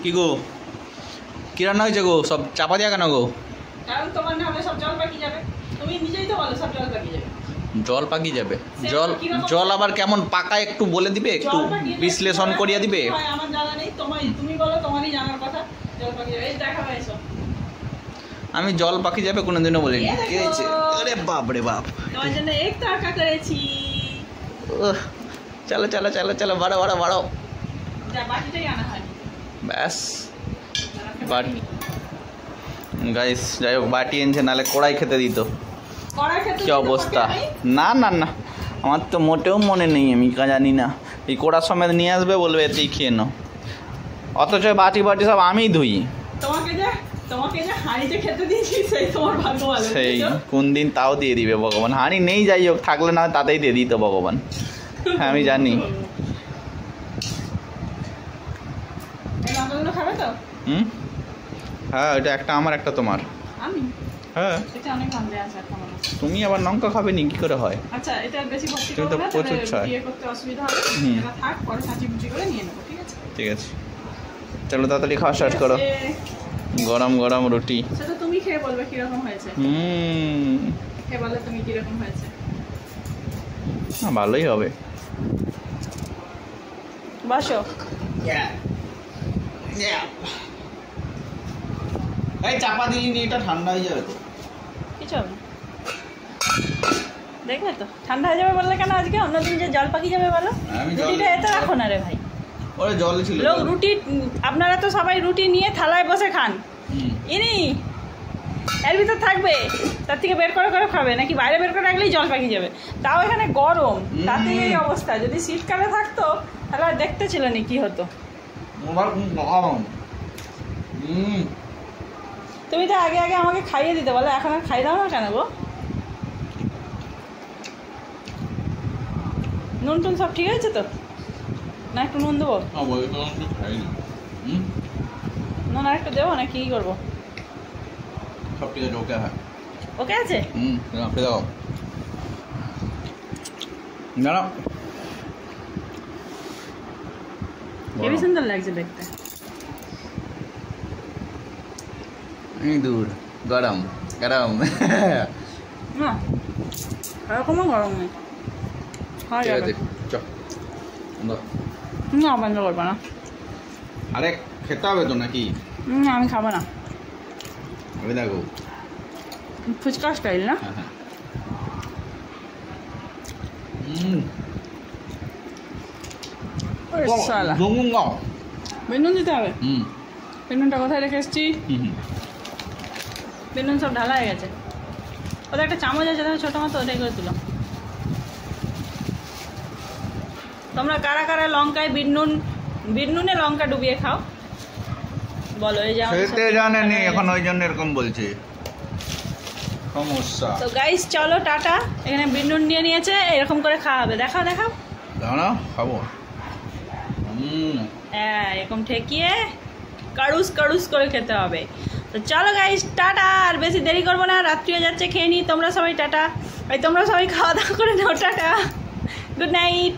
কি গো কি রান্না হয়েছে গো? সব চাপা দিয়া কেন গো? কারণ তোমার না হলে সব জল পাকি যাবে। তুমি নিজেই তো বলো সব জল পাকি যাবে। জল পাকি যাবে? জল আবার কেমন পাকা একটু বলে দিবে, একটু বিশ্লেষণ করিয়া দিবে। আমার জানা নেই, তুমি বলো, তোমারই জানার কথা। জল পাকি যাবে, এই দেখাবে এসো। আমি জল পাকি যাবে কোনোদিনও বলিনি। কি হয়েছে? আরে বাপ রে বাপ, তোমার জন্য এক তরকা করেছি। চলো চলো চলো চলো, বাড়ো বাড়ো বাড়ো। যা বাটিটাই আনা হয় ব্যাস বাটি। গাইস যাই হোক, বাটি এনেছে, নাহলে কড়াই খেতে দিত। কি অবস্থা! না না না, আমার তো মোটেও মনে নেই, আমি জানি না। এই কড়া সমেত নিয়ে আসবে, বলবে এতেই খেয়ে নাও। অথচ বাটি বাটি সব আমিই ধুই। তোমাকে যে হাঁড়িতে খেতে দিয়েছি সেই তোমার ভাগ্য ভালো। সেই কোন দিন তাও দিয়ে দিবে ভগবান। হাঁড়ি নেই, যাই হোক, থাকলে না তাতেই দিয়ে দিত ভগবান। হ্যাঁ আমি জানি। খাবে তো? হ্যাঁ, এটা একটা আমার, একটা তোমার। আমি? হ্যাঁ, এটা অনেক ভালো আছে। তুমি আবার লঙ্কা খাবে নি, কি করে হয়? আচ্ছা, এটা বেশি ভর্তি তুমি তো প্রচুর ছয়, বিয়ে করতে অসুবিধা হবে। এটা থাক, পরে কাঁচি কুচি করে নিয়ে নেব। ঠিক আছে ঠিক আছে, চলো তাড়াতাড়ি খাওয়া স্টার্ট করো। গরম গরম রুটি। সেটা তুমি খেয়ে বলবে কিরকম হয়েছে। খেয়ে বলে তুমি কিরকম হয়েছে। ভালোই হবে। বসো। এই চাপা দিইনি, এটা ঠান্ডা হয়ে যাবে তো। কিছু হবে না, দেখবে তো। ঠান্ডা হয়ে যাবে বললে কেন আজকে? অন্যদিন যে জল পাকি যাবে বলো। রুটিটা এত রাখো না রে ভাই। ওরে জল ছিল। লোক রুটি, আপনারা তো সবাই রুটি নিয়ে থালায় বসে খান। ইনি এর ভিতর থাকবে, তার থেকে বের করে করে খাবে, নাকি বাইরে বের করে রাখলেই জল পাকি যাবে? তাও এখানে গরম, তাতে এই অবস্থা। যদি শীতকালে থাকতো তাহলে আর দেখতে ছিল না কি হতো। তুমি তো আগে আগে আমাকে খাইয়ে দিতে বলো, এখন আর খাই দাও না কেন গো? নুন টুন সব ঠিক আছে তো? না একটু নুন দেবো? নুন আর একটু দেবো না কি করবো? সব ঠিক আছে, ওকে। হ্যাঁ ওকে আছে। দাও দাঁড়া। হেবি সুন্দর লাগছে দেখতে। দূর গরম গরম। না এরকমও গরম নেই। না বন্ধ করবো না। আরে খেতে হবে তো নাকি? আমি খাবো না। দেখো ফুচকা স্টাইল না? বেনুন দিতে হবে। বেনুনটা কোথায় রেখে এসছি? বেনুন সব ঢালা হয়ে গেছে। ওদের একটা চামচ আছে তাহলে ছোটো মতো, ওটাই করে তুলো। তোমরা কারা কারা লঙ্কায় বিনুনে লঙ্কা ডুবিয়ে খাও বলো। এই যে জানেনি এখন, ওই জন্য এরকম বলছে। সমস্যা তো গাইস চলো টাটা। এখানে বিনুন নিয়ে নিয়েছে, এরকম করে খাওয়া হবে। দেখাও দেখাও। দাঁড়া খাবো। হ্যাঁ, এরকম ঠেকিয়ে কাড়ুস কাড়ুস করে খেতে হবে। তো চলো গাইস টাটা, আর বেশি দেরি করবো না, রাত্রি হয়ে যাচ্ছে। খেয়ে নি তোমরা সবাই, টাটা। তোমরা সবাই খাওয়া দাওয়া করে নাও, টাটা, গুড নাইট।